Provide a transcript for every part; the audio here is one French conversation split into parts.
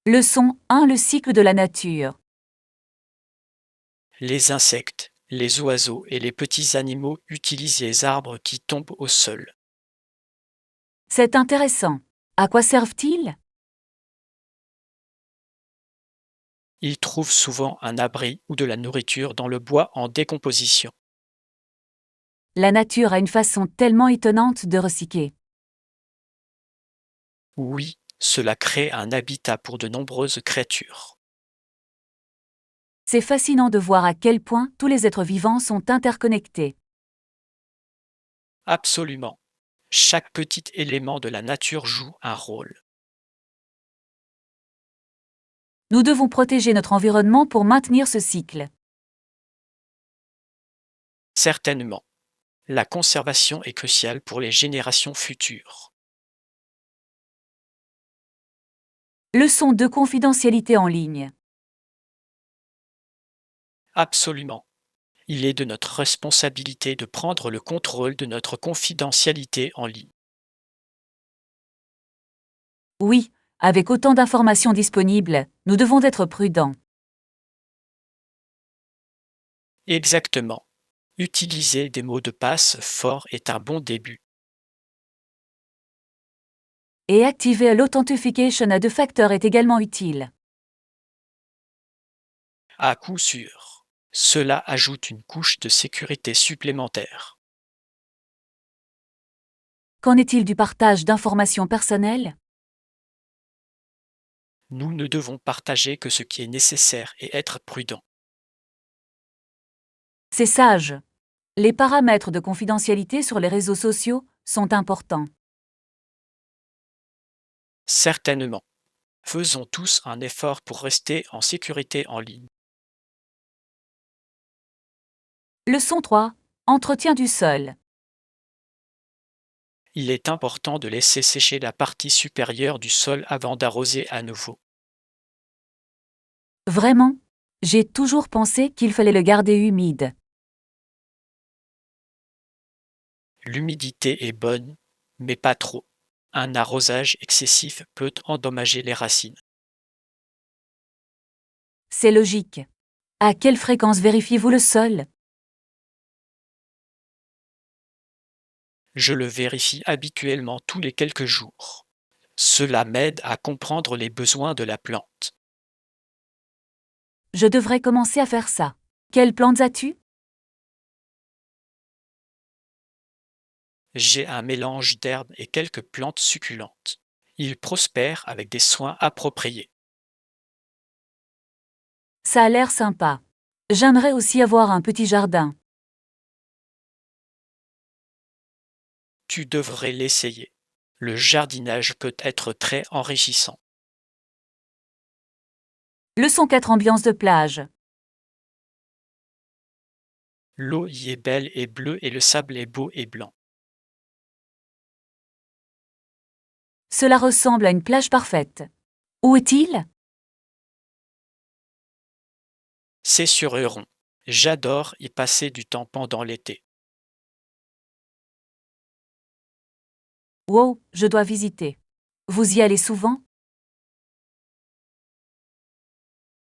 Leçon 1. Le cycle de la nature. Les insectes, les oiseaux et les petits animaux utilisent les arbres qui tombent au sol. C'est intéressant. À quoi servent-ils? Ils trouvent souvent un abri ou de la nourriture dans le bois en décomposition. La nature a une façon tellement étonnante de recycler. Oui, cela crée un habitat pour de nombreuses créatures. C'est fascinant de voir à quel point tous les êtres vivants sont interconnectés. Absolument. Chaque petit élément de la nature joue un rôle. Nous devons protéger notre environnement pour maintenir ce cycle. Certainement. La conservation est cruciale pour les générations futures. Leçon 2. Confidentialité en ligne. Absolument. Il est de notre responsabilité de prendre le contrôle de notre confidentialité en ligne. Oui, avec autant d'informations disponibles, nous devons être prudents. Exactement. Utiliser des mots de passe forts est un bon début. Et activer l'authentification à 2 facteurs est également utile. À coup sûr. Cela ajoute une couche de sécurité supplémentaire. Qu'en est-il du partage d'informations personnelles? Nous ne devons partager que ce qui est nécessaire et être prudent. C'est sage. Les paramètres de confidentialité sur les réseaux sociaux sont importants. Certainement. Faisons tous un effort pour rester en sécurité en ligne. Leçon 3. Entretien du sol. Il est important de laisser sécher la partie supérieure du sol avant d'arroser à nouveau. Vraiment? J'ai toujours pensé qu'il fallait le garder humide. L'humidité est bonne, mais pas trop. Un arrosage excessif peut endommager les racines. C'est logique. À quelle fréquence vérifiez-vous le sol? Je le vérifie habituellement tous les quelques jours. Cela m'aide à comprendre les besoins de la plante. Je devrais commencer à faire ça. Quelles plantes as-tu? J'ai un mélange d'herbes et quelques plantes succulentes. Ils prospèrent avec des soins appropriés. Ça a l'air sympa. J'aimerais aussi avoir un petit jardin. Tu devrais l'essayer. Le jardinage peut être très enrichissant. Leçon 4. Ambiance de plage. L'eau y est belle et bleue et le sable est beau et blanc. Cela ressemble à une plage parfaite. Où est-il? C'est sur Euron. J'adore y passer du temps pendant l'été. Wow, je dois visiter. Vous y allez souvent?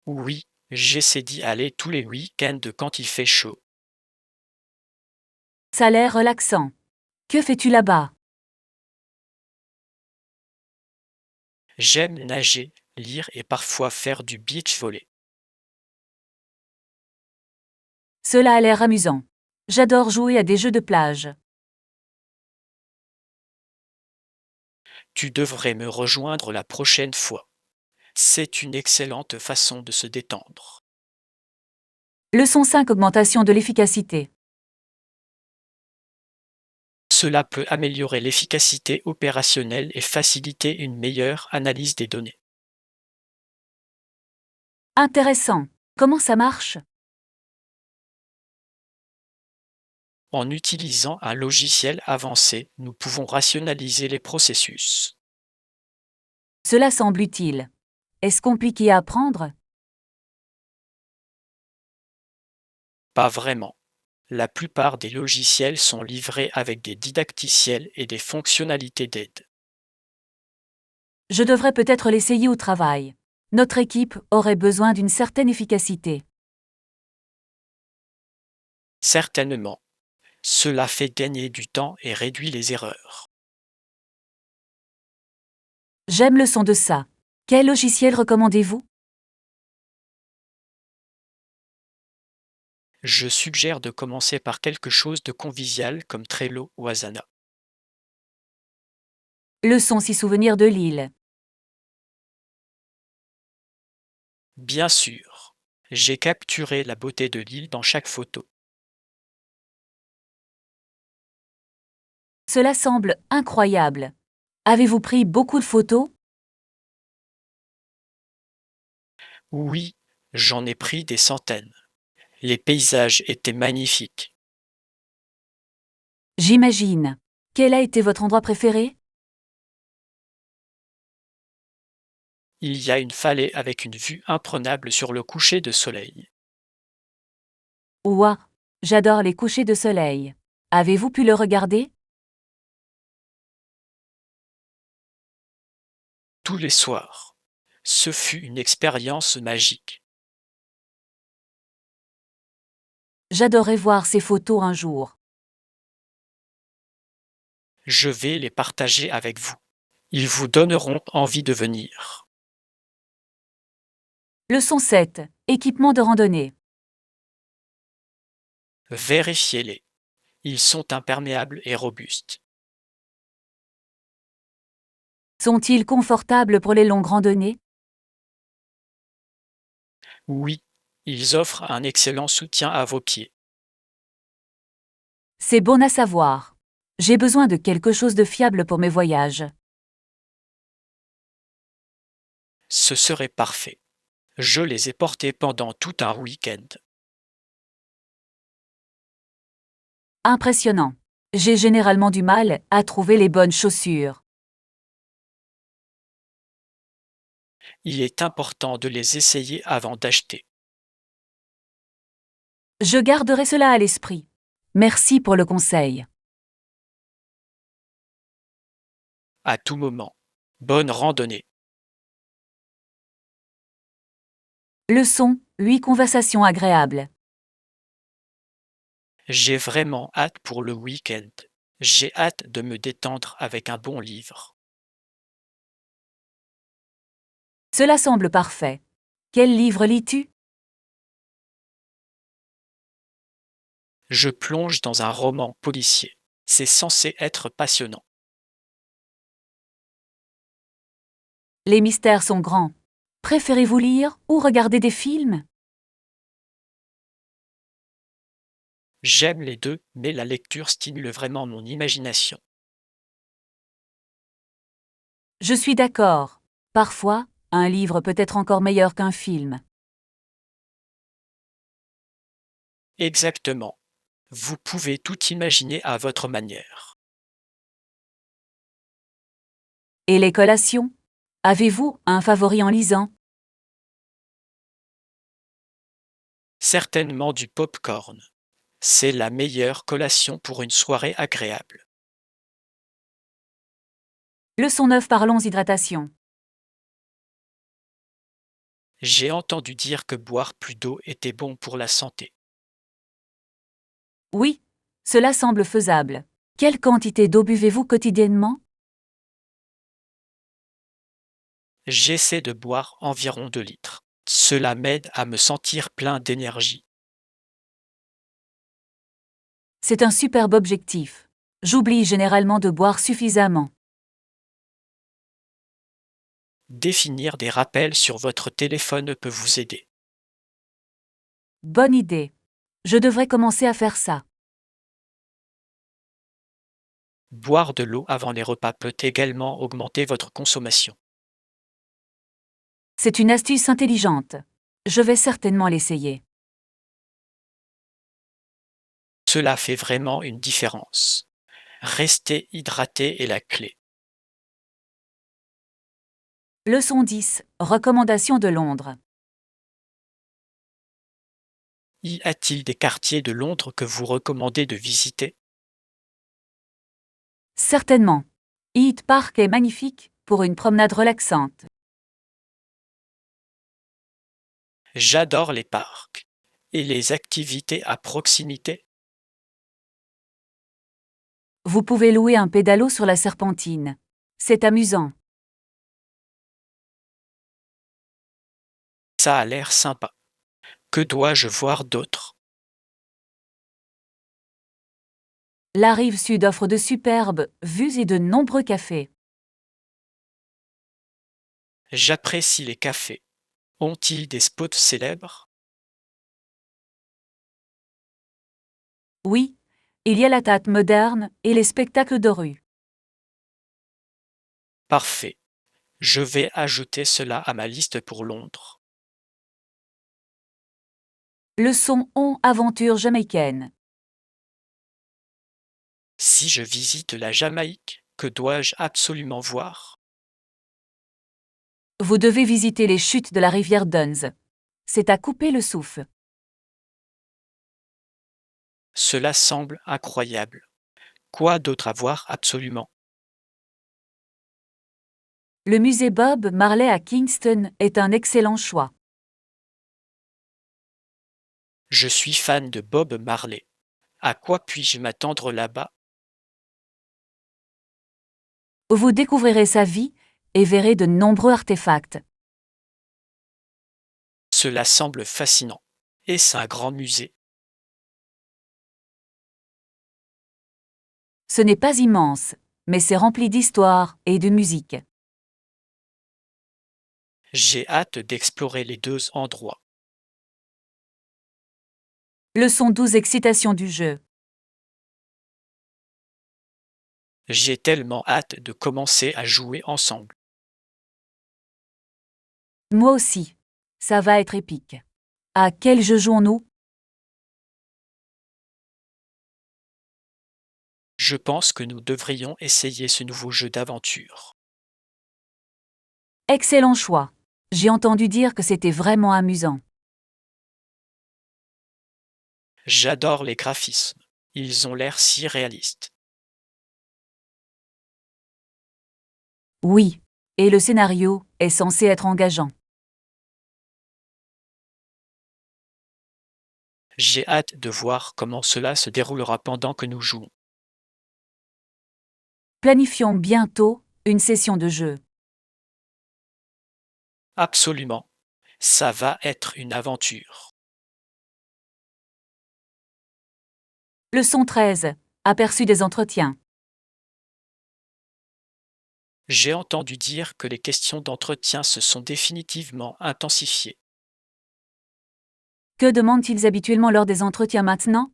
Oui, j'essaie d'y aller tous les week-ends quand il fait chaud. Ça a l'air relaxant. Que fais-tu là-bas? J'aime nager, lire et parfois faire du beach volley. Cela a l'air amusant. J'adore jouer à des jeux de plage. Tu devrais me rejoindre la prochaine fois. C'est une excellente façon de se détendre. Leçon 5. Augmentation de l'efficacité. Cela peut améliorer l'efficacité opérationnelle et faciliter une meilleure analyse des données. Intéressant. Comment ça marche? En utilisant un logiciel avancé, nous pouvons rationaliser les processus. Cela semble utile. Est-ce compliqué à apprendre? Pas vraiment. La plupart des logiciels sont livrés avec des didacticiels et des fonctionnalités d'aide. Je devrais peut-être l'essayer au travail. Notre équipe aurait besoin d'une certaine efficacité. Certainement. Cela fait gagner du temps et réduit les erreurs. J'aime le son de ça. Quel logiciel recommandez-vous? Je suggère de commencer par quelque chose de convivial comme Trello ou Asana. Leçon 6 souvenirs de l'île. Bien sûr, j'ai capturé la beauté de l'île dans chaque photo. Cela semble incroyable. Avez-vous pris beaucoup de photos? Oui, j'en ai pris des centaines. Les paysages étaient magnifiques. J'imagine. Quel a été votre endroit préféré? Il y a une vallée avec une vue imprenable sur le coucher de soleil. Ouah, j'adore les couchers de soleil. Avez-vous pu le regarder? Tous les soirs. Ce fut une expérience magique. J'adorerais voir ces photos un jour. Je vais les partager avec vous. Ils vous donneront envie de venir. Leçon 7. Équipement de randonnée. Vérifiez-les. Ils sont imperméables et robustes. Sont-ils confortables pour les longues randonnées? Oui, ils offrent un excellent soutien à vos pieds. C'est bon à savoir. J'ai besoin de quelque chose de fiable pour mes voyages. Ce serait parfait. Je les ai portés pendant tout un week-end. Impressionnant. J'ai généralement du mal à trouver les bonnes chaussures. Il est important de les essayer avant d'acheter. Je garderai cela à l'esprit. Merci pour le conseil. À tout moment. Bonne randonnée. Leçon 8 conversations agréables. J'ai vraiment hâte pour le week-end. J'ai hâte de me détendre avec un bon livre. Cela semble parfait. Quel livre lis-tu? Je plonge dans un roman policier. C'est censé être passionnant. Les mystères sont grands. Préférez-vous lire ou regarder des films? J'aime les deux, mais la lecture stimule vraiment mon imagination. Je suis d'accord. Parfois, un livre peut être encore meilleur qu'un film. Exactement. Vous pouvez tout imaginer à votre manière. Et les collations? Avez-vous un favori en lisant? Certainement du pop-corn. C'est la meilleure collation pour une soirée agréable. Leçon 9 Parlons hydratation. J'ai entendu dire que boire plus d'eau était bon pour la santé. Oui, cela semble faisable. Quelle quantité d'eau buvez-vous quotidiennement? J'essaie de boire environ 2 litres. Cela m'aide à me sentir plein d'énergie. C'est un superbe objectif. J'oublie généralement de boire suffisamment. Définir des rappels sur votre téléphone peut vous aider. Bonne idée. Je devrais commencer à faire ça. Boire de l'eau avant les repas peut également augmenter votre consommation. C'est une astuce intelligente. Je vais certainement l'essayer. Cela fait vraiment une différence. Rester hydraté est la clé. Leçon 10. Recommandations de Londres. Y a-t-il des quartiers de Londres que vous recommandez de visiter? Certainement. Hyde Park est magnifique pour une promenade relaxante. J'adore les parcs et les activités à proximité. Vous pouvez louer un pédalo sur la serpentine. C'est amusant. Ça a l'air sympa. Que dois-je voir d'autre? La rive sud offre de superbes vues et de nombreux cafés. J'apprécie les cafés. Ont-ils des spots célèbres? Oui, il y a la Tate moderne et les spectacles de rue. Parfait. Je vais ajouter cela à ma liste pour Londres. Leçon on aventure jamaïcaine. Si je visite la Jamaïque, que dois-je absolument voir? Vous devez visiter les chutes de la rivière Duns. C'est à couper le souffle. Cela semble incroyable. Quoi d'autre à voir absolument? Le musée Bob Marley à Kingston est un excellent choix. Je suis fan de Bob Marley. À quoi puis-je m'attendre là-bas? Vous découvrirez sa vie et verrez de nombreux artefacts. Cela semble fascinant. Est-ce un grand musée? Ce n'est pas immense, mais c'est rempli d'histoire et de musique. J'ai hâte d'explorer les deux endroits. Leçon 12 excitation du jeu. J'ai tellement hâte de commencer à jouer ensemble. Moi aussi. Ça va être épique. À quel jeu jouons-nous? Je pense que nous devrions essayer ce nouveau jeu d'aventure. Excellent choix. J'ai entendu dire que c'était vraiment amusant. J'adore les graphismes. Ils ont l'air si réalistes. Oui. Et le scénario est censé être engageant. J'ai hâte de voir comment cela se déroulera pendant que nous jouons. Planifions bientôt une session de jeu. Absolument. Ça va être une aventure. Leçon 13. Aperçu des entretiens. J'ai entendu dire que les questions d'entretien se sont définitivement intensifiées. Que demandent-ils habituellement lors des entretiens maintenant?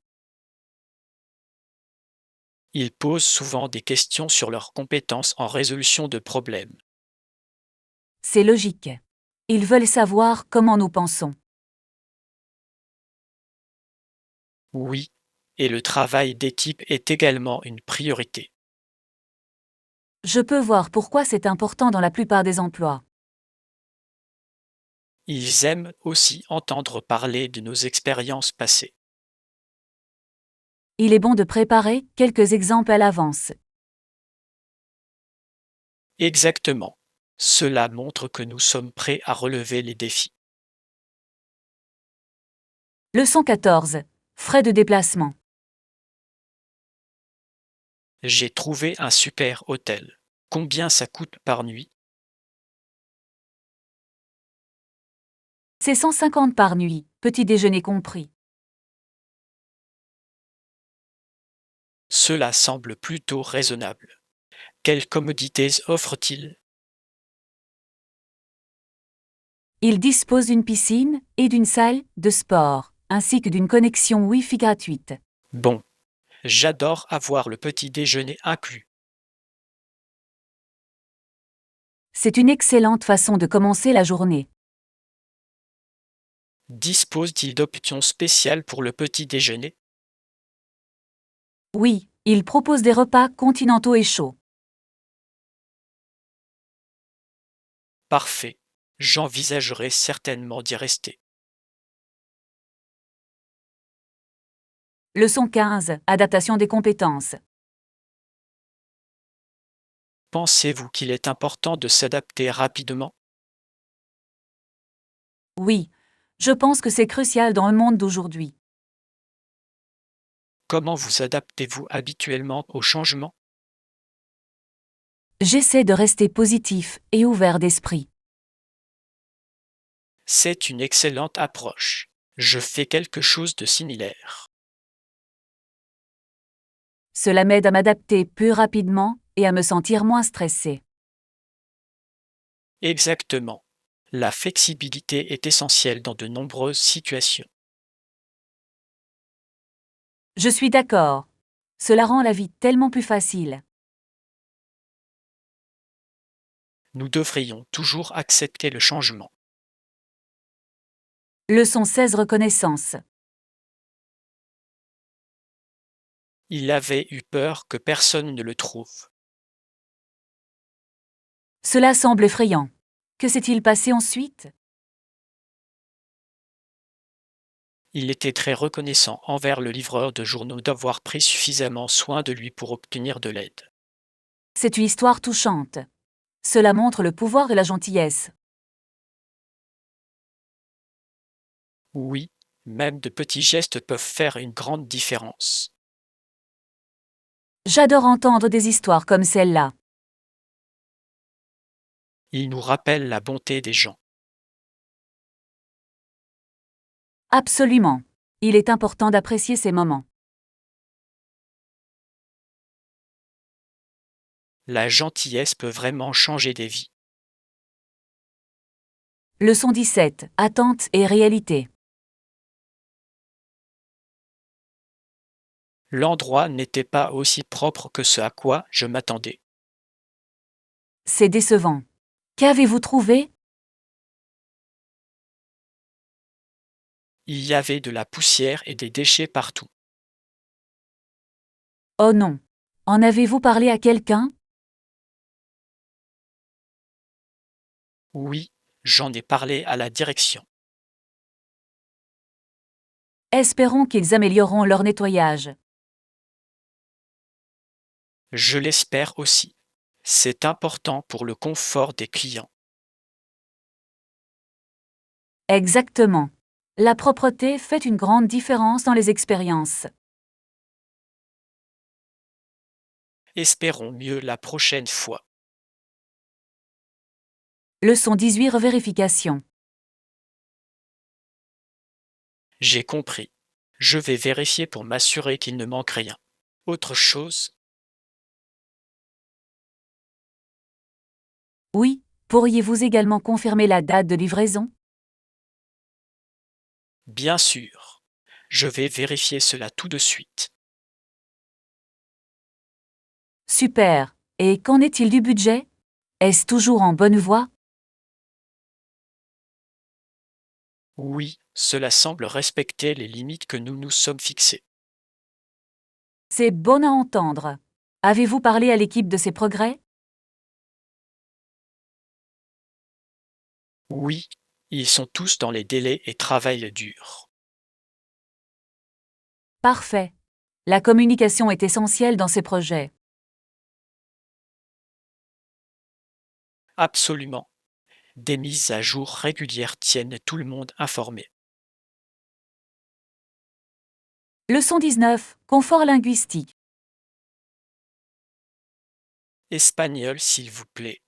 Ils posent souvent des questions sur leurs compétences en résolution de problèmes. C'est logique. Ils veulent savoir comment nous pensons. Oui, et le travail d'équipe est également une priorité. Je peux voir pourquoi c'est important dans la plupart des emplois. Ils aiment aussi entendre parler de nos expériences passées. Il est bon de préparer quelques exemples à l'avance. Exactement. Cela montre que nous sommes prêts à relever les défis. Leçon 14. Frais de déplacement. J'ai trouvé un super hôtel. Combien ça coûte par nuit? C'est 150 par nuit, petit déjeuner compris. Cela semble plutôt raisonnable. Quelles commodités offre-t-il? Il dispose d'une piscine et d'une salle de sport, ainsi que d'une connexion Wi-Fi gratuite. Bon, j'adore avoir le petit déjeuner inclus. C'est une excellente façon de commencer la journée. Dispose-t-il d'options spéciales pour le petit déjeuner? Oui, il propose des repas continentaux et chauds. Parfait. J'envisagerai certainement d'y rester. Leçon 15. Adaptation des compétences. Pensez-vous qu'il est important de s'adapter rapidement? Oui, Je pense que c'est crucial dans le monde d'aujourd'hui. Comment vous adaptez-vous habituellement au changement? J'essaie de rester positif et ouvert d'esprit. C'est une excellente approche. Je fais quelque chose de similaire. Cela m'aide à m'adapter plus rapidement et à me sentir moins stressé. Exactement. La flexibilité est essentielle dans de nombreuses situations. Je suis d'accord. Cela rend la vie tellement plus facile. Nous devrions toujours accepter le changement. Leçon 16 reconnaissance. Il avait eu peur que personne ne le trouve. Cela semble effrayant. Que s'est-il passé ensuite? Il était très reconnaissant envers le livreur de journaux d'avoir pris suffisamment soin de lui pour obtenir de l'aide. C'est une histoire touchante. Cela montre le pouvoir de la gentillesse. Oui, même de petits gestes peuvent faire une grande différence. J'adore entendre des histoires comme celle-là. Il nous rappelle la bonté des gens. Absolument. Il est important d'apprécier ces moments. La gentillesse peut vraiment changer des vies. Leçon 17. Attente et réalité. L'endroit n'était pas aussi propre que ce à quoi je m'attendais. C'est décevant. Qu'avez-vous trouvé? Il y avait de la poussière et des déchets partout. Oh non. En avez-vous parlé à quelqu'un? Oui, j'en ai parlé à la direction. Espérons qu'ils amélioreront leur nettoyage. Je l'espère aussi. C'est important pour le confort des clients. Exactement. La propreté fait une grande différence dans les expériences. Espérons mieux la prochaine fois. Leçon 18 revérification. J'ai compris. Je vais vérifier pour m'assurer qu'il ne manque rien. Autre chose, Oui, pourriez-vous également confirmer la date de livraison? bien sûr. Je vais vérifier cela tout de suite. Super. Et qu'en est-il du budget? Est-ce toujours en bonne voie? Oui, cela semble respecter les limites que nous nous sommes fixées. C'est bon à entendre. Avez-vous parlé à l'équipe de ces progrès? Oui, ils sont tous dans les délais et travaillent dur. Parfait. La communication est essentielle dans ces projets. Absolument. Des mises à jour régulières tiennent tout le monde informé. Leçon 19. Confort linguistique. Espagnol, s'il vous plaît.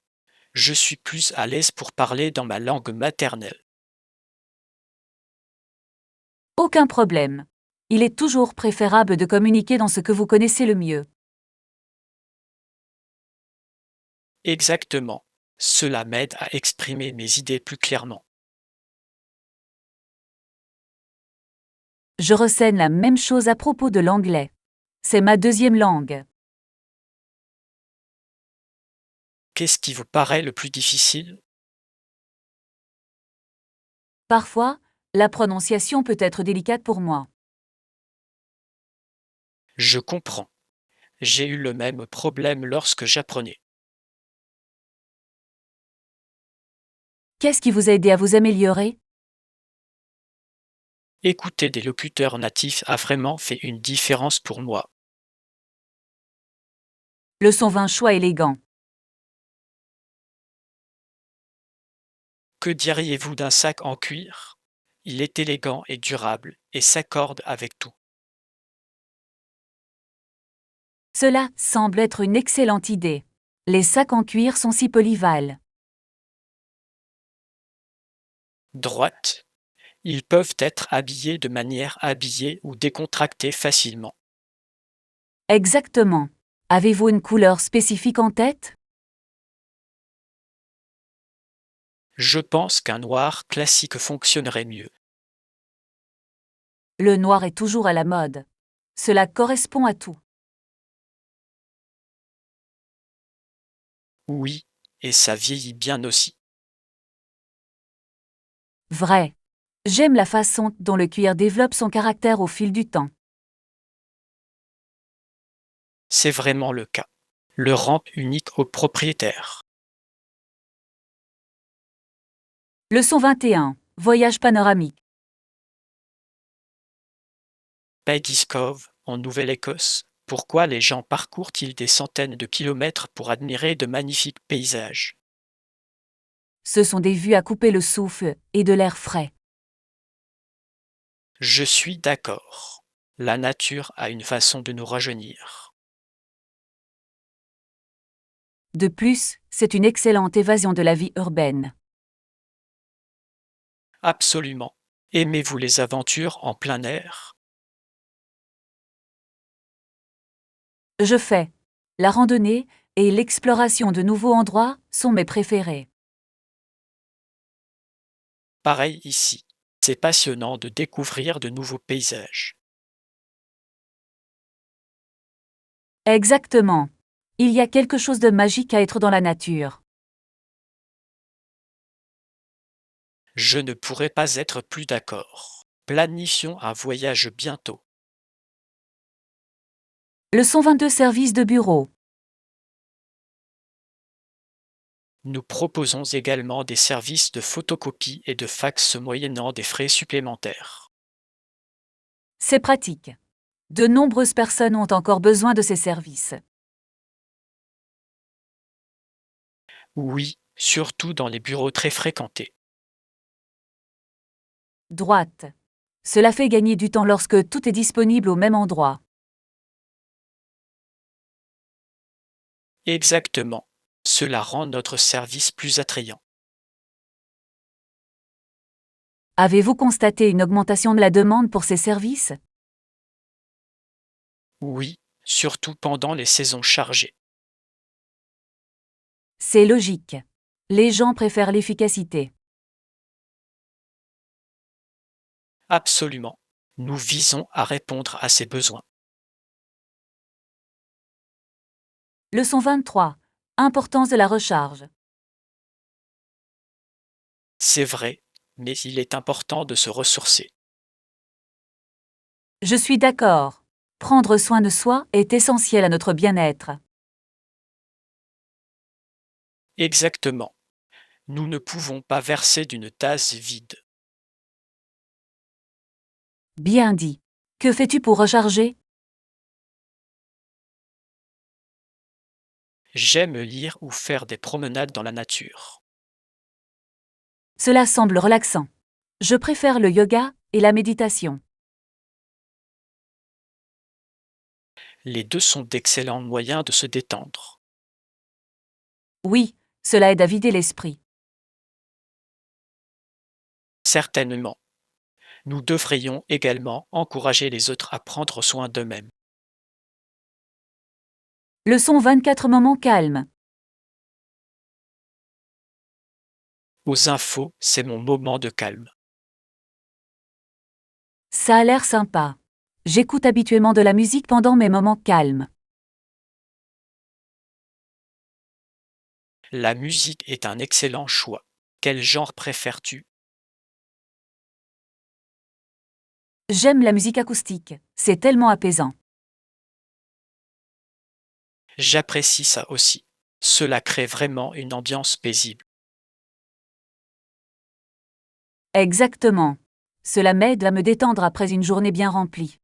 Je suis plus à l'aise pour parler dans ma langue maternelle. Aucun problème. Il est toujours préférable de communiquer dans ce que vous connaissez le mieux. Exactement. Cela m'aide à exprimer mes idées plus clairement. Je ressens la même chose à propos de l'anglais. C'est ma deuxième langue. Qu'est-ce qui vous paraît le plus difficile? Parfois, la prononciation peut être délicate pour moi. Je comprends. J'ai eu le même problème lorsque j'apprenais. Qu'est-ce qui vous a aidé à vous améliorer? Écouter des locuteurs natifs a vraiment fait une différence pour moi. Leçon 20 choix élégant. Que diriez-vous d'un sac en cuir? Il est élégant et durable et s'accorde avec tout. Cela semble être une excellente idée. Les sacs en cuir sont si polyvalents. Droite. Ils peuvent être habillés de manière habillée ou décontractée facilement. Exactement. Avez-vous une couleur spécifique en tête? Je pense qu'un noir classique fonctionnerait mieux. Le noir est toujours à la mode. Cela correspond à tout. Oui, et ça vieillit bien aussi. Vrai. J'aime la façon dont le cuir développe son caractère au fil du temps. C'est vraiment le cas. Le rend unique au propriétaire. Leçon 21. Voyage panoramique. Peggy's Cove, en Nouvelle-Écosse. Pourquoi les gens parcourent-ils des centaines de kilomètres pour admirer de magnifiques paysages? Ce sont des vues à couper le souffle et de l'air frais. Je suis d'accord. La nature a une façon de nous rajeunir. De plus, c'est une excellente évasion de la vie urbaine. Absolument. Aimez-vous les aventures en plein air? Je fais. La randonnée et l'exploration de nouveaux endroits sont mes préférés. Pareil ici. C'est passionnant de découvrir de nouveaux paysages. Exactement. Il y a quelque chose de magique à être dans la nature. Je ne pourrais pas être plus d'accord. Planifions un voyage bientôt. Leçon 22. Service de bureau. Nous proposons également des services de photocopie et de fax moyennant des frais supplémentaires. C'est pratique. De nombreuses personnes ont encore besoin de ces services. Oui, surtout dans les bureaux très fréquentés. Droite. Cela fait gagner du temps lorsque tout est disponible au même endroit. Exactement. Cela rend notre service plus attrayant. Avez-vous constaté une augmentation de la demande pour ces services? Oui, surtout pendant les saisons chargées. C'est logique. Les gens préfèrent l'efficacité. Absolument. Nous visons à répondre à ces besoins. Leçon 23. Importance de la recharge. C'est vrai, mais il est important de se ressourcer. Je suis d'accord. Prendre soin de soi est essentiel à notre bien-être. Exactement. Nous ne pouvons pas verser d'une tasse vide. Bien dit. Que fais-tu pour recharger? J'aime lire ou faire des promenades dans la nature. Cela semble relaxant. Je préfère le yoga et la méditation. Les deux sont d'excellents moyens de se détendre. Oui, cela aide à vider l'esprit. Certainement. Nous devrions également encourager les autres à prendre soin d'eux-mêmes. Leçon 24. Moment calme. Aux infos, c'est mon moment de calme. Ça a l'air sympa. J'écoute habituellement de la musique pendant mes moments calmes. La musique est un excellent choix. Quel genre préfères-tu? J'aime la musique acoustique. C'est tellement apaisant. J'apprécie ça aussi. Cela crée vraiment une ambiance paisible. Exactement. Cela m'aide à me détendre après une journée bien remplie.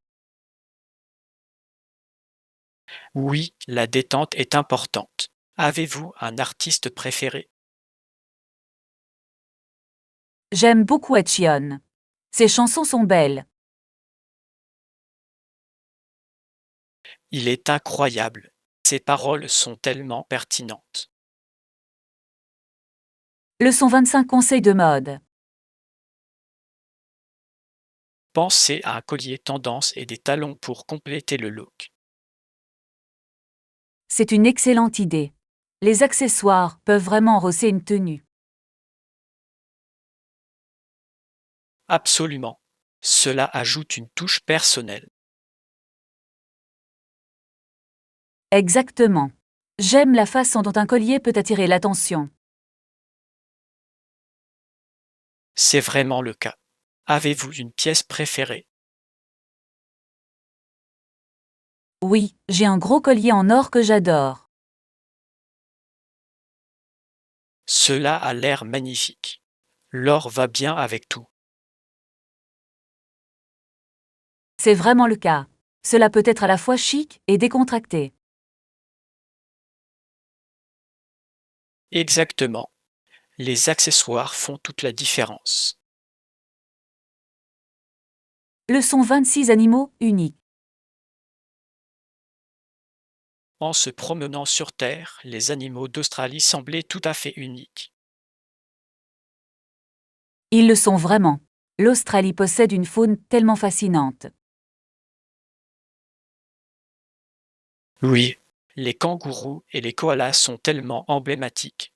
Oui, la détente est importante. Avez-vous un artiste préféré? J'aime beaucoup Ed Sheeran. Ces chansons sont belles. Il est incroyable. Ces paroles sont tellement pertinentes. Leçon 25 conseils de mode. Pensez à un collier tendance et des talons pour compléter le look. C'est une excellente idée. Les accessoires peuvent vraiment rosser une tenue. Absolument. Cela ajoute une touche personnelle. Exactement. J'aime la façon dont un collier peut attirer l'attention. C'est vraiment le cas. Avez-vous une pièce préférée? Oui, j'ai un gros collier en or que j'adore. Cela a l'air magnifique. L'or va bien avec tout. C'est vraiment le cas. Cela peut être à la fois chic et décontracté. Exactement. Les accessoires font toute la différence. Leçon 26 animaux uniques. En se promenant sur Terre, les animaux d'Australie semblaient tout à fait uniques. Ils le sont vraiment. L'Australie possède une faune tellement fascinante. Oui, les kangourous et les koalas sont tellement emblématiques.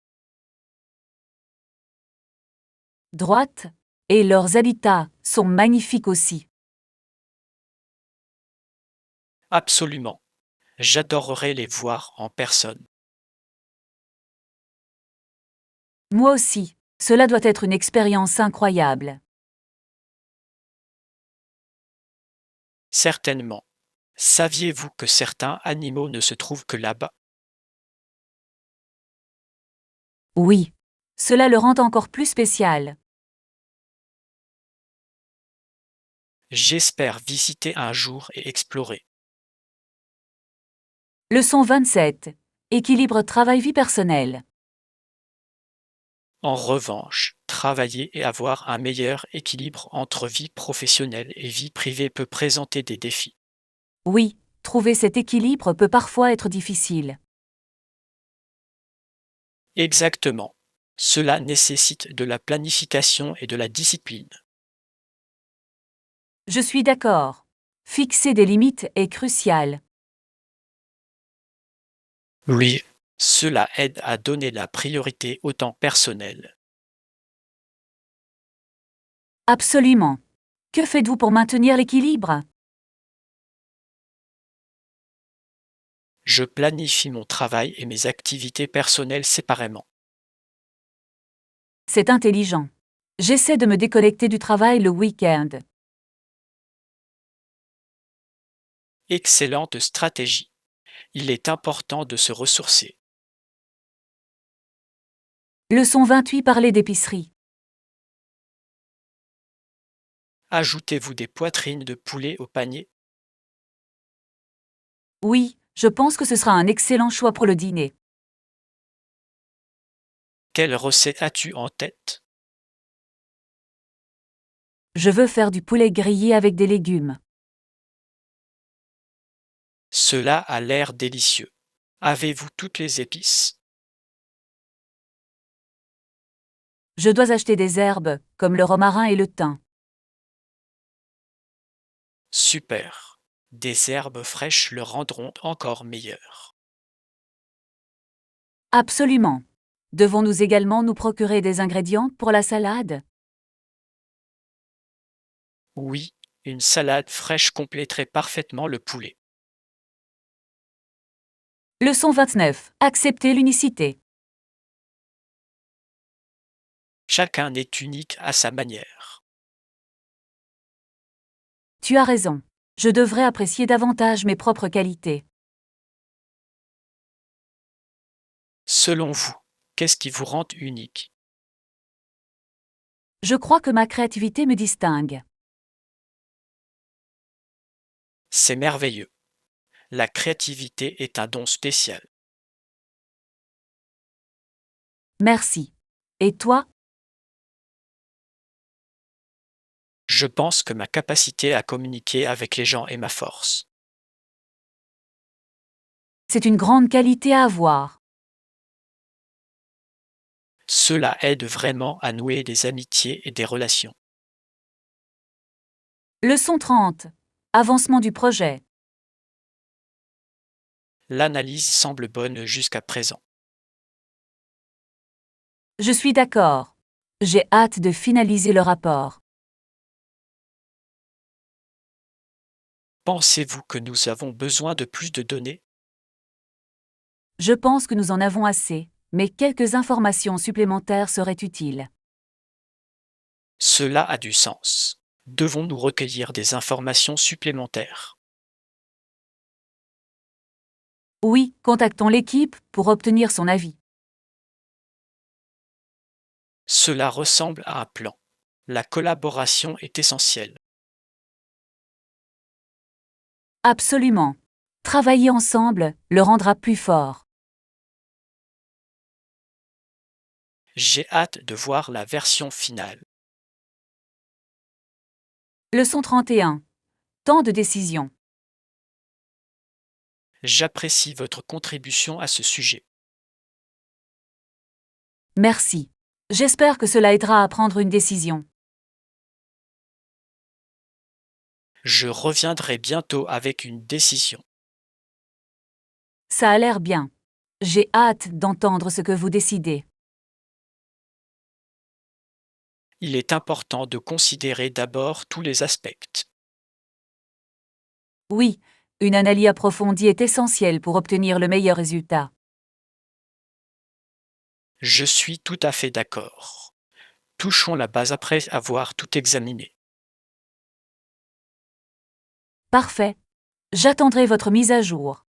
Droite, et leurs habitats sont magnifiques aussi. Absolument. J'adorerais les voir en personne. Moi aussi, cela doit être une expérience incroyable. Certainement. Saviez-vous que certains animaux ne se trouvent que là-bas? Oui. Cela le rend encore plus spécial. J'espère visiter un jour et explorer. Leçon 27. Équilibre travail-vie personnelle. En revanche, travailler et avoir un meilleur équilibre entre vie professionnelle et vie privée peut présenter des défis. Oui, trouver cet équilibre peut parfois être difficile. Exactement. Cela nécessite de la planification et de la discipline. Je suis d'accord. Fixer des limites est crucial. Oui, cela aide à donner la priorité au temps personnel. Absolument. Que faites-vous pour maintenir l'équilibre? Je planifie mon travail et mes activités personnelles séparément. C'est intelligent. J'essaie de me déconnecter du travail le week-end. Excellente stratégie. Il est important de se ressourcer. Leçon 28 Parler d'épicerie. Ajoutez-vous des poitrines de poulet au panier? Oui, je pense que ce sera un excellent choix pour le dîner. Quelle recette as-tu en tête? Je veux faire du poulet grillé avec des légumes. Cela a l'air délicieux. Avez-vous toutes les épices? Je dois acheter des herbes, comme le romarin et le thym. Super. Des herbes fraîches le rendront encore meilleur. Absolument. Devons-nous également nous procurer des ingrédients pour la salade? Oui, une salade fraîche compléterait parfaitement le poulet. Leçon 29. Accepter l'unicité. Chacun est unique à sa manière. Tu as raison. Je devrais apprécier davantage mes propres qualités. Selon vous, qu'est-ce qui vous rend unique? Je crois que ma créativité me distingue. C'est merveilleux. La créativité est un don spécial. Merci. Et toi? Je pense que ma capacité à communiquer avec les gens est ma force. C'est une grande qualité à avoir. Cela aide vraiment à nouer des amitiés et des relations. Leçon 30. Avancement du projet. L'analyse semble bonne jusqu'à présent. Je suis d'accord. J'ai hâte de finaliser le rapport. Pensez-vous que nous avons besoin de plus de données? Je pense que nous en avons assez, mais quelques informations supplémentaires seraient utiles. Cela a du sens. Devons-nous recueillir des informations supplémentaires? Oui, contactons l'équipe pour obtenir son avis. Cela ressemble à un plan. La collaboration est essentielle. Absolument. Travailler ensemble le rendra plus fort. J'ai hâte de voir la version finale. Leçon 31. Temps de décision. J'apprécie votre contribution à ce sujet. Merci. J'espère que cela aidera à prendre une décision. Je reviendrai bientôt avec une décision. Ça a l'air bien. J'ai hâte d'entendre ce que vous décidez. Il est important de considérer d'abord tous les aspects. Oui, une analyse approfondie est essentielle pour obtenir le meilleur résultat. Je suis tout à fait d'accord. Touchons la base après avoir tout examiné. Parfait. J'attendrai votre mise à jour.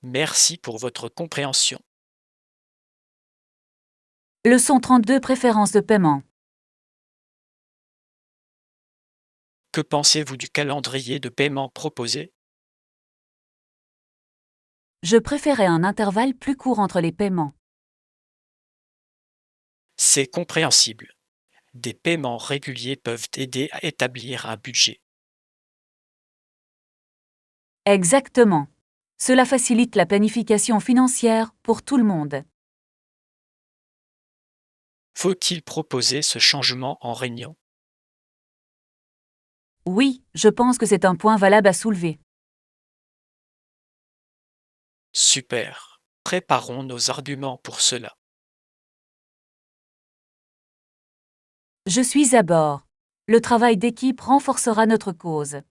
Merci pour votre compréhension. Leçon 32. Préférences de paiement. Que pensez-vous du calendrier de paiement proposé? Je préférais un intervalle plus court entre les paiements. C'est compréhensible. Des paiements réguliers peuvent aider à établir un budget. Exactement. Cela facilite la planification financière pour tout le monde. Faut-il proposer ce changement en réunion? Oui, je pense que c'est un point valable à soulever. Super. Préparons nos arguments pour cela. Je suis à bord. Le travail d'équipe renforcera notre cause.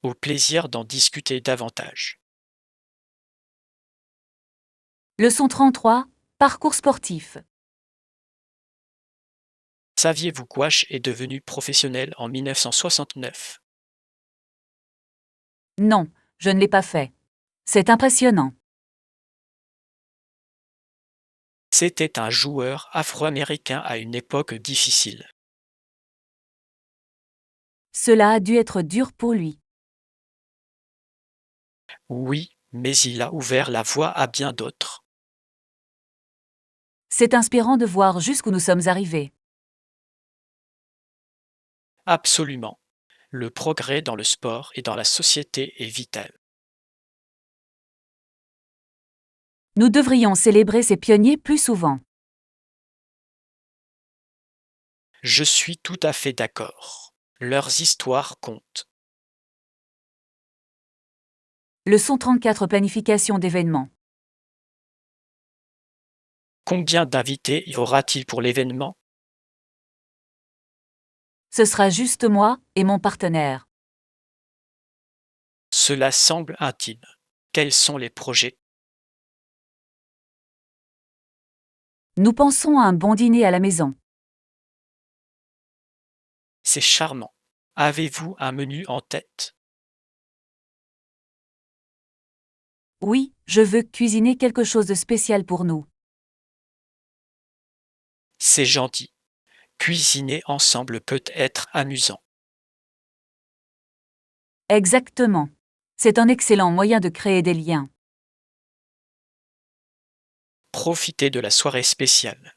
Au plaisir d'en discuter davantage. Leçon 33. Parcours sportif. Saviez-vous qu'Wash est devenu professionnel en 1969? Non, je ne l'ai pas fait. C'est impressionnant. C'était un joueur afro-américain à une époque difficile. Cela a dû être dur pour lui. Oui, mais il a ouvert la voie à bien d'autres. C'est inspirant de voir jusqu'où nous sommes arrivés. Absolument. Le progrès dans le sport et dans la société est vital. Nous devrions célébrer ces pionniers plus souvent. Je suis tout à fait d'accord. Leurs histoires comptent. Leçon 34. Planification d'événements. Combien d'invités y aura-t-il pour l'événement? Ce sera juste moi et mon partenaire. Cela semble intime. Quels sont les projets? Nous pensons à un bon dîner à la maison. C'est charmant. Avez-vous un menu en tête? Oui, je veux cuisiner quelque chose de spécial pour nous. C'est gentil. Cuisiner ensemble peut être amusant. Exactement. C'est un excellent moyen de créer des liens. Profitez de la soirée spéciale.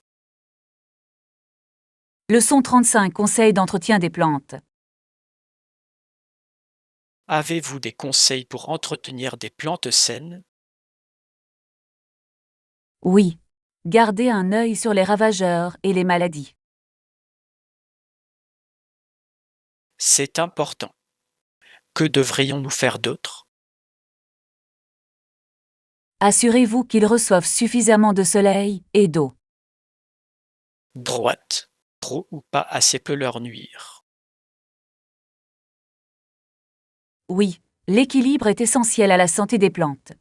Leçon 35. Conseils d'entretien des plantes. Avez-vous des conseils pour entretenir des plantes saines? Oui. Gardez un œil sur les ravageurs et les maladies. C'est important. Que devrions-nous faire d'autre? Assurez-vous qu'ils reçoivent suffisamment de soleil et d'eau. Droite. Trop ou pas assez peut leur nuire. Oui, l'équilibre est essentiel à la santé des plantes.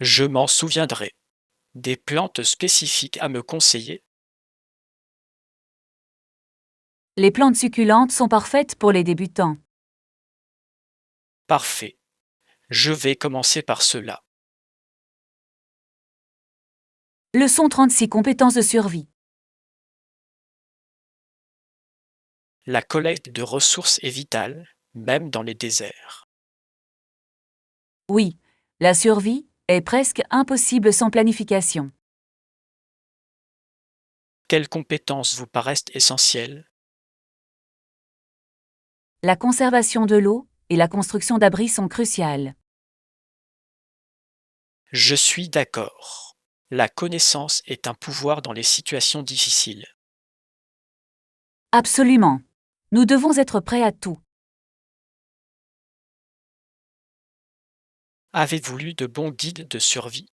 Je m'en souviendrai. Des plantes spécifiques à me conseiller? Les plantes succulentes sont parfaites pour les débutants. Parfait. Je vais commencer par cela. Leçon 36. Compétences de survie. La collecte de ressources est vitale, même dans les déserts. Oui, la survie est presque impossible sans planification. Quelles compétences vous paraissent essentielles? La conservation de l'eau et la construction d'abris sont cruciales. Je suis d'accord. La connaissance est un pouvoir dans les situations difficiles. Absolument. Nous devons être prêts à tout. Avez-vous lu de bons guides de survie?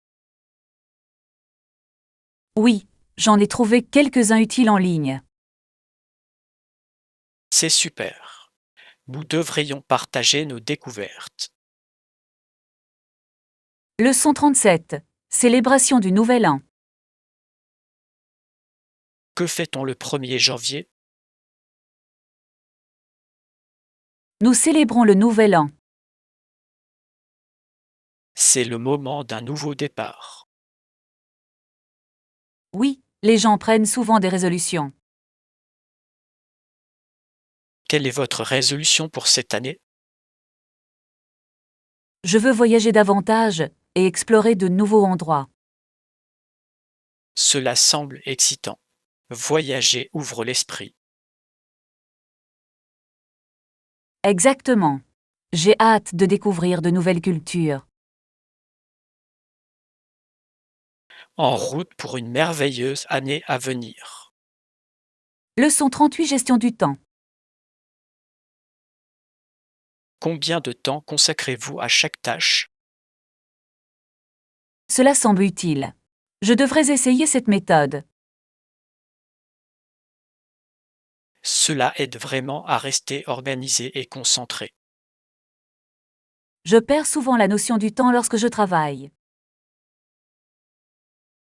Oui, j'en ai trouvé quelques-uns utiles en ligne. C'est super. Nous devrions partager nos découvertes. Leçon 37. Célébration du Nouvel An. Que fait-on le 1er janvier? Nous célébrons le Nouvel An. C'est le moment d'un nouveau départ. Oui, les gens prennent souvent des résolutions. Quelle est votre résolution pour cette année? Je veux voyager davantage et explorer de nouveaux endroits. Cela semble excitant. Voyager ouvre l'esprit. Exactement. J'ai hâte de découvrir de nouvelles cultures. En route pour une merveilleuse année à venir. Leçon 38. Gestion du temps. Combien de temps consacrez-vous à chaque tâche? Cela semble utile. Je devrais essayer cette méthode. Cela aide vraiment à rester organisé et concentré. Je perds souvent la notion du temps lorsque je travaille.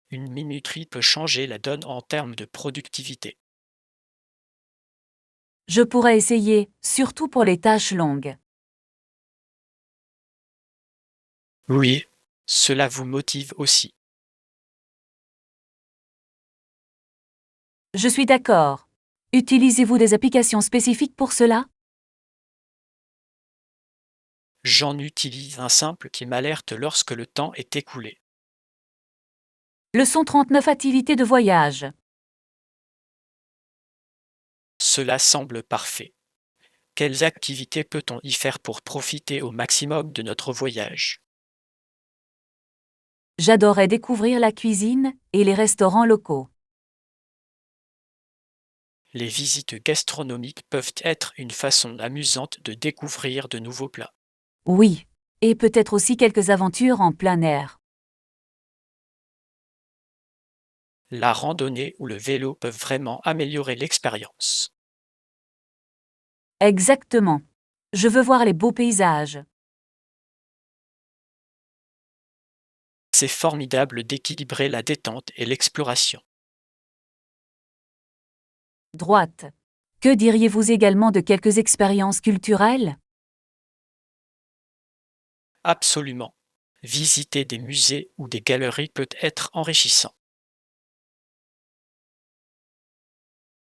Une minuterie peut changer la donne en termes de productivité. Je pourrais essayer, surtout pour les tâches longues. Oui, cela vous motive aussi. Je suis d'accord. Utilisez-vous des applications spécifiques pour cela? J'en utilise un simple qui m'alerte lorsque le temps est écoulé. Leçon 39. Activités de voyage. Cela semble parfait. Quelles activités peut-on y faire pour profiter au maximum de notre voyage? J'adorais découvrir la cuisine et les restaurants locaux. Les visites gastronomiques peuvent être une façon amusante de découvrir de nouveaux plats. Oui, et peut-être aussi quelques aventures en plein air. La randonnée ou le vélo peuvent vraiment améliorer l'expérience. Exactement. Je veux voir les beaux paysages. C'est formidable d'équilibrer la détente et l'exploration. Droite. Que diriez-vous également de quelques expériences culturelles? Absolument. Visiter des musées ou des galeries peut être enrichissant.